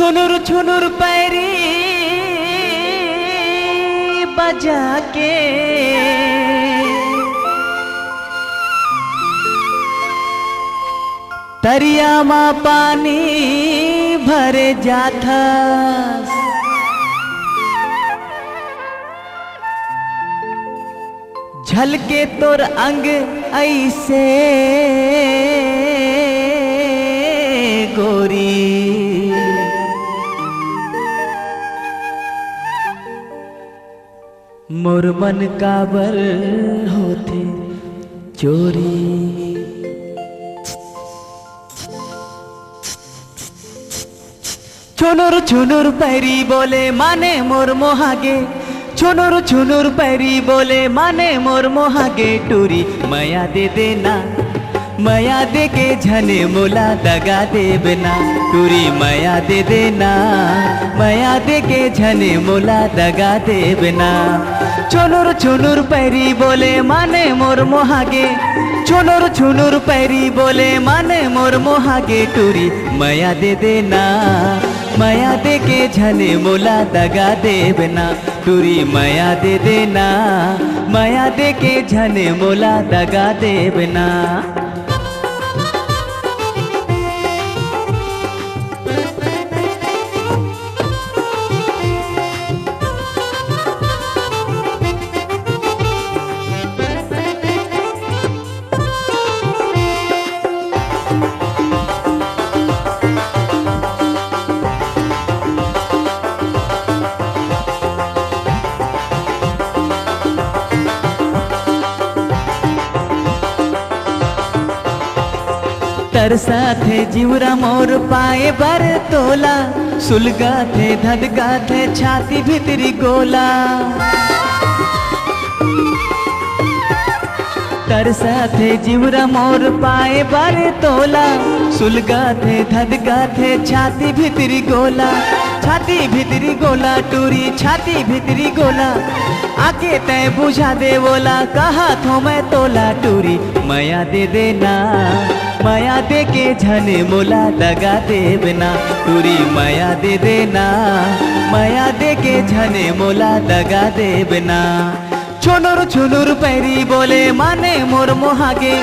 छुनुर छुनुर पैरी बजा के तरिया माँ पानी भरे जाथा झलके तोर अंग ऐसे गोरी मोर मन काबर होते चोरी। छुनुर छुनुर पैरी बोले माने मोर मोहागे छुनुर छुनुर पैरी बोले माने मोर मोहागे टूरी मया दे देना मया दे के झने मोला दगा देबना टूरी मया दे देना मया दे के झने मोला दगा देबना। छुनुर छुनुर पैरी बोले माने मोर मोहागे छुनुर छुनुर पैरी बोले माने मोर मोहागे टूरी मया दे देना मया दे के झने मोला दगा देबना टूरी मया दे देना मया दे के झने मोला दगा देबना। तरसा थे जीवरा मोर पाए बर तोला सुलगा थे धदगा थे छाती भीतरी गोला। तरसा थे जीवरा मोर पाए बर तोला सुलगा थे धदगा थे छाती भीतरी गोला छाती भीतरी गोला टूरी छाती भीतरी गोला आके तय बुझा दे बोला कहा थो मैं तोला टूरी मया दे देना मया दे के झने मोला दगा देबना टूरी मया दे देना मया दे के झने मोला दगा देबना। छुनुर छुनुर पैरी बोले माने मोर मोहागे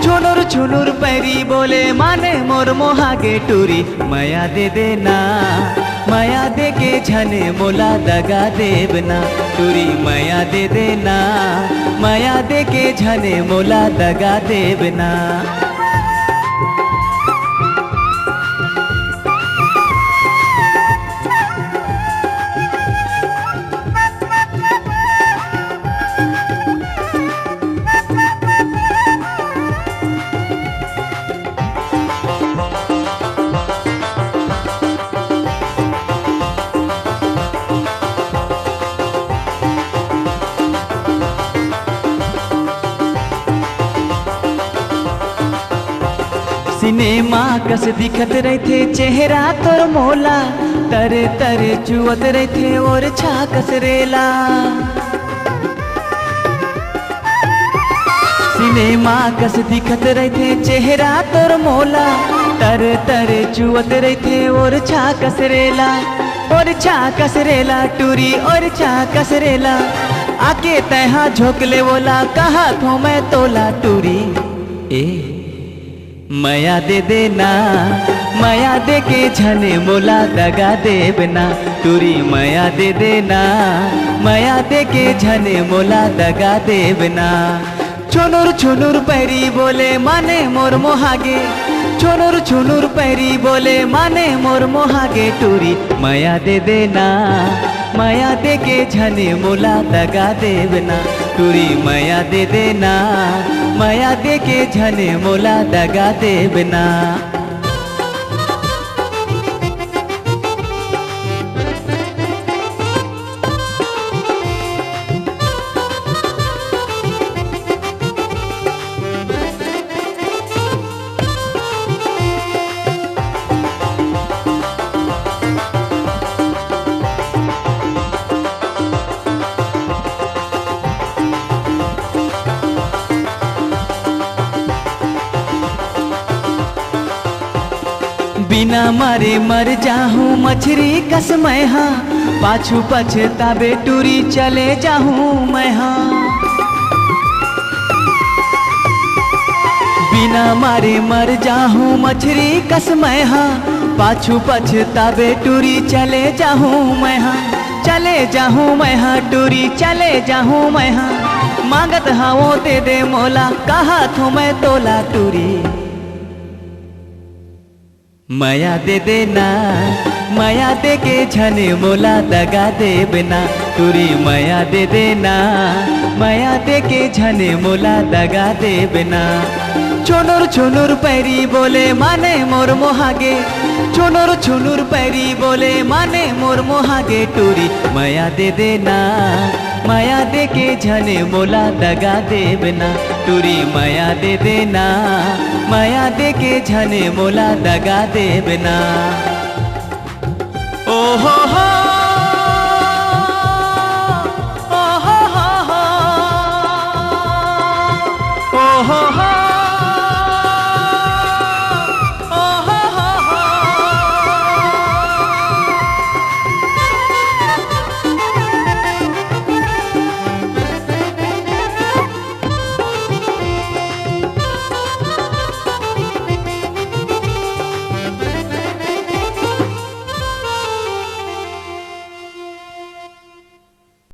छुनुर छुनुर पैरी बोले माने मोर मोहागे टूरी मया दे देना मया दे के झने मोला दगा देबना टूरी मया दे देना मया दे के झने मोला दगा देबना। सिनेमा कस दिखत रहते चेहरा तोर मोला तरे तरे चुवत रहते और छा कसरेला। सिनेमा कस दिखत रहते चेहरा तोर मोला तरे तरे चुवत रहते और छा कसरेला टूरी और छा कसरेला आके तहा झोंकले बोला कहा थो मैं तोला टूरी ए मया दे देना मया दे के झने मोला दगा देबना टूरी मया दे देना मया दे के झने मोला दगा देबना। छुनुर छुनुर पैरी बोले माने मोर मोहागे छुनुर छुनुर पैरी बोले माने मोर मोहागे टूरी मया दे देना मया दे के झने मोला दगा देबना टूरी मया दे देना मया दे के झने मोला दगा देबना। बिना मारे मर जाहूँ मछरी कस मैं हाँ, पाछू पछतावे टूरी चले जाहूँ मैं हाँ। बिना मारे मर जाहूँ मछरी कस मैं हाँ, पाछू पछतावे टूरी चले जाहूँ मैं हाँ। चले जाहूँ मैं हाँ टूरी चले जाहूँ मैं हाँ, मांगत हाँ वो दे दे मोला, कहा थो मैं तोला टूरी। माया दे देना माया दे के झने मोला दगा दे बिना टूरी। माया दे देना माया दे के झने मोला दगा दे बिना। छोनुर छोनुर पैरी बोले माने मोर मोहागे, छोनुर छोनुर पैरी बोले माने मोर मोहागे टूरी। माया दे देना माया दे के झने मोला दगा दे बिना टूरी। माया दे देना माया दे के झने मोला दगा दे बिना। ओ हो